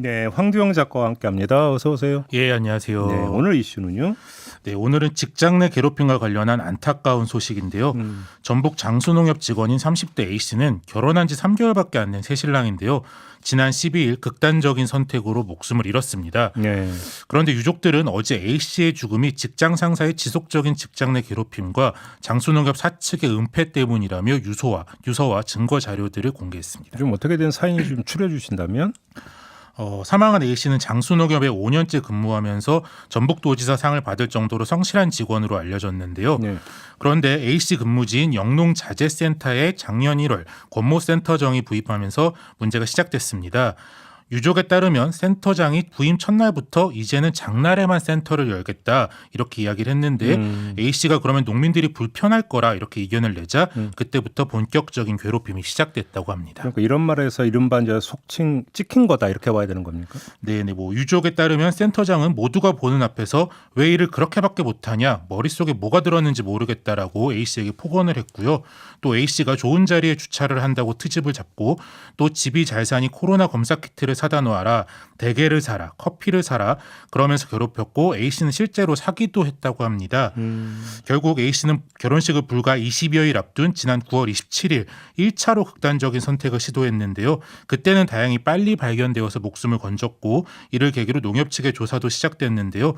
네, 황두영 작가와 함께합니다. 어서 오세요. 예, 안녕하세요. 네, 오늘 이슈는요? 네, 오늘은 직장 내 괴롭힘과 관련한 안타까운 소식인데요. 전북 장수농협 직원인 30대 A씨는 결혼한 지 3개월밖에 안 된 새신랑인데요. 지난 12일 극단적인 선택으로 목숨을 잃었습니다. 네. 그런데 유족들은 어제 A씨의 죽음이 직장 상사의 지속적인 직장 내 괴롭힘과 장수농협 사측의 은폐 때문이라며 유서와 증거 자료들을 공개했습니다. 좀 어떻게 된 사인이 좀 추려주신다면? 사망한 A씨는 장수농협에 5년째 근무하면서 전북도지사 상을 받을 정도로 성실한 직원으로 알려졌는데요. 네. 그런데 A씨 근무지인 영농자재센터에 작년 1월 권모센터장이 부임하면서 문제가 시작됐습니다. 유족에 따르면 센터장이 부임 첫날부터 이제는 장날에만 센터를 열겠다 이렇게 이야기를 했는데 A씨가 그러면 농민들이 불편할 거라 이렇게 의견을 내자 그때부터 본격적인 괴롭힘이 시작됐다고 합니다. 그러니까 이런 말에서 이른바 이제 속칭 찍힌 거다 이렇게 봐야 되는 겁니까? 네, 뭐 유족에 따르면 센터장은 모두가 보는 앞에서 왜 일을 그렇게밖에 못하냐, 머릿속에 뭐가 들었는지 모르겠다라고 A씨에게 폭언을 했고요. 또 A씨가 좋은 자리에 주차를 한다고 트집을 잡고 또 집이 잘 사니 코로나 검사 키트를 사다 놓아라, 대게를 사라, 커피를 사라 그러면서 괴롭혔고 A씨는 실제로 사기도 했다고 합니다. 결국 A씨는 결혼식을 불과 20여일 앞둔 지난 9월 27일 1차로 극단적인 선택을 시도했는데요. 그때는 다행히 빨리 발견되어서 목숨을 건졌고 이를 계기로 농협 측의 조사도 시작됐는데요.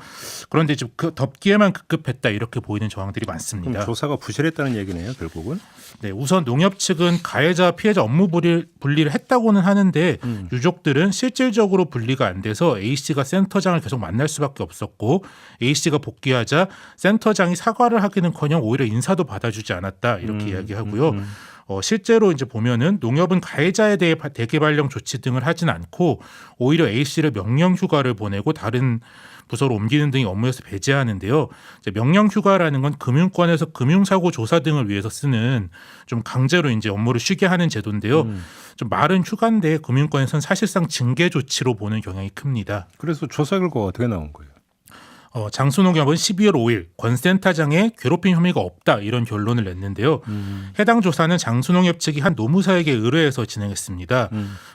그런데 지금 덮기에만 급급했다 이렇게 보이는 정황들이 많습니다. 그럼 조사가 부실했다는 얘기네요, 결국은. 네, 우선 농협 측은 가해자 피해자 업무 분리를 했다고는 하는데 유족들은 실질적으로 분리가 안 돼서 A씨가 센터장을 계속 만날 수밖에 없었고 A씨가 복귀하자 센터장이 사과를 하기는커녕 오히려 인사도 받아주지 않았다 이렇게 이야기하고요. 실제로 이제 보면은 농협은 가해자에 대해 대개 발령 조치 등을 하진 않고 오히려 A씨를 명령 휴가를 보내고 다른 부서로 옮기는 등의 업무에서 배제하는데요. 명령 휴가라는 건 금융권에서 금융사고 조사 등을 위해서 쓰는 좀 강제로 이제 업무를 쉬게 하는 제도인데요. 좀 말은 휴가인데 금융권에서는 사실상 징계 조치로 보는 경향이 큽니다. 그래서 조사 결과가 어떻게 나온 거예요? 장수농협은 12월 5일 권 센터장에 괴롭힘 혐의가 없다 이런 결론을 냈는데요. 해당 조사는 장수농협 측이 한 노무사에게 의뢰해서 진행했습니다.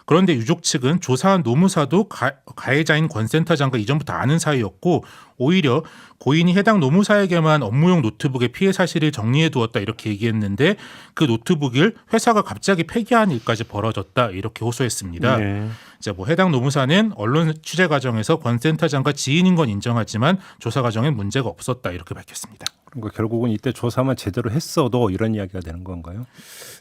그런데 유족 측은 조사한 노무사도 가해자인 권 센터장과 이전부터 아는 사이였고 오히려 고인이 해당 노무사에게만 업무용 노트북의 피해 사실을 정리해 두었다 이렇게 얘기했는데 그 노트북을 회사가 갑자기 폐기한 일까지 벌어졌다 이렇게 호소했습니다. 네. 이제 뭐 해당 노무사는 언론 취재 과정에서 권 센터장과 지인인 건 인정하지만 조사 과정엔 문제가 없었다 이렇게 밝혔습니다. 그러니까 결국은 이때 조사만 제대로 했어도 이런 이야기가 되는 건가요?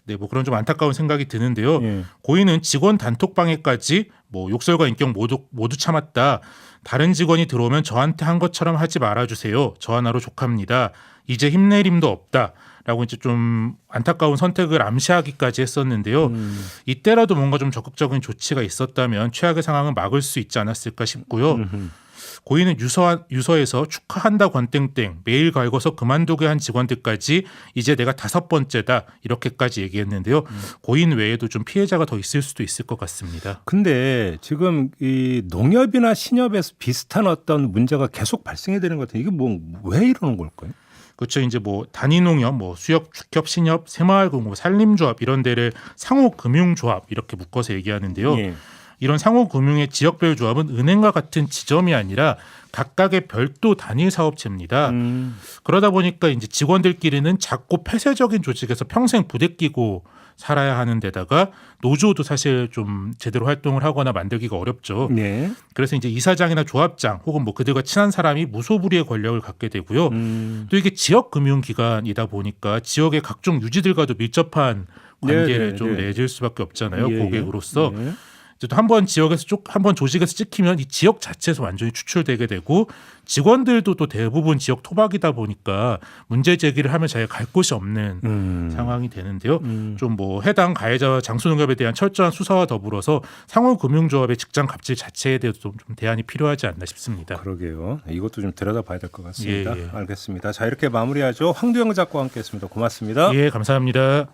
네, 뭐 그런 좀 안타까운 생각이 드는데요. 예. 고인은 직원 단톡방해까지 뭐 욕설과 인격 모두 참았다. 다른 직원이 들어오면 저한테 한 것처럼 하지 말아주세요. 저 하나로 족합니다. 이제 힘낼 힘도 없다. 라고 이제 좀 안타까운 선택을 암시하기까지 했었는데요. 이때라도 뭔가 좀 적극적인 조치가 있었다면 최악의 상황은 막을 수 있지 않았을까 싶고요. 고인은 유서에서 축하한다 권땡땡 메일 갈궈서 그만두게 한 직원들까지 이제 내가 5번째다 이렇게까지 얘기했는데요. 고인 외에도 좀 피해자가 더 있을 수도 있을 것 같습니다. 근데 지금 이 농협이나 신협에서 비슷한 어떤 문제가 계속 발생이 되는 것 같아요. 이게 뭐 왜 이러는 걸까요? 그렇죠. 이제 뭐 단위농협, 뭐 수협, 축협, 신협, 새마을금고, 산림조합 이런 데를 상호금융조합 이렇게 묶어서 얘기하는데요. 예. 이런 상호금융의 지역별 조합은 은행과 같은 지점이 아니라 각각의 별도 단일 사업체입니다. 그러다 보니까 이제 직원들끼리는 작고 폐쇄적인 조직에서 평생 부대끼고 살아야 하는 데다가 노조도 사실 좀 제대로 활동을 하거나 만들기가 어렵죠. 네. 그래서 이제 이사장이나 조합장 혹은 뭐 그들과 친한 사람이 무소불위의 권력을 갖게 되고요. 또 이게 지역 금융기관이다 보니까 지역의 각종 유지들과도 밀접한 관계를 좀 맺을 수밖에 없잖아요. 예, 고객으로서. 예. 한번 조직에서 찍히면 이 지역 자체에서 완전히 추출되게 되고 직원들도 또 대부분 지역 토박이다 보니까 문제 제기를 하면 자기가 갈 곳이 없는 상황이 되는데요. 좀 뭐 해당 가해자와 장수농협에 대한 철저한 수사와 더불어서 상호금융조합의 직장 갑질 자체에 대해서 좀 대안이 필요하지 않나 싶습니다. 그러게요. 이것도 좀 들여다봐야 될 것 같습니다. 예. 알겠습니다. 자, 이렇게 마무리하죠. 황두영 작가와 함께했습니다. 고맙습니다. 예, 감사합니다.